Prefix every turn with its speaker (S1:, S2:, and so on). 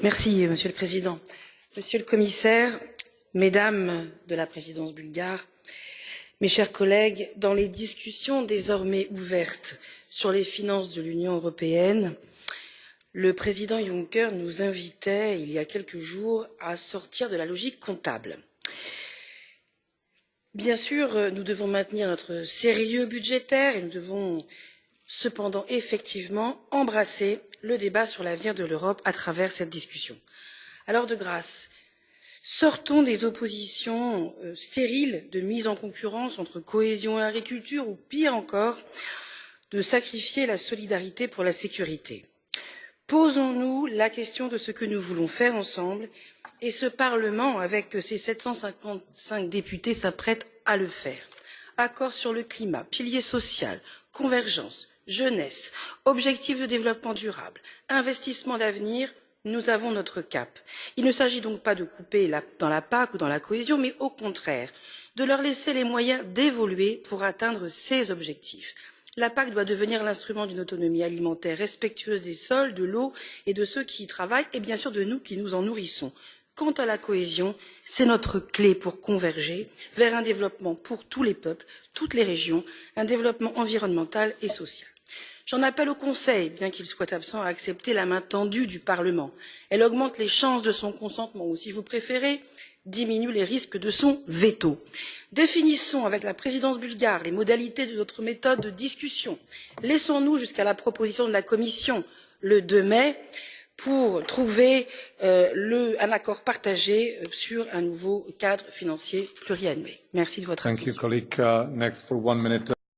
S1: Monsieur le Président. Monsieur le Commissaire, Mesdames de la présidence bulgare, mes chers collègues, dans les discussions désormais ouvertes sur les finances de l'Union européenne, le président Juncker nous invitait, il y a quelques jours, à sortir de la logique comptable. Bien sûr, nous devons maintenir notre sérieux budgétaire et nous devons cependant effectivement embrasser le débat sur l'avenir de l'Europe à travers cette discussion. Alors de grâce, sortons des oppositions stériles de mise en concurrence entre cohésion et agriculture ou pire encore, de sacrifier la solidarité pour la sécurité. Posons-nous la question de ce que nous voulons faire ensemble et ce Parlement, avec ses 755 députés, s'apprête à le faire. Accord sur le climat, pilier social, convergence, jeunesse, objectifs de développement durable, investissement d'avenir, nous avons notre cap. Il ne s'agit donc pas de couper dans la PAC ou dans la cohésion, mais au contraire, de leur laisser les moyens d'évoluer pour atteindre ces objectifs. La PAC doit devenir l'instrument d'une autonomie alimentaire respectueuse des sols, de l'eau et de ceux qui y travaillent, et bien sûr de nous qui nous en nourrissons. Quant à la cohésion, c'est notre clé pour converger vers un développement pour tous les peuples, toutes les régions, un développement environnemental et social. J'en appelle au Conseil, bien qu'il soit absent, à accepter la main tendue du Parlement. Elle augmente les chances de son consentement ou, si vous préférez, diminue les risques de son veto. Définissons avec la présidence bulgare les modalités de notre méthode de discussion. Laissons-nous jusqu'à la proposition de la Commission le 2 mai pour trouver un accord partagé sur un nouveau cadre financier pluriannuel. Merci de votre attention.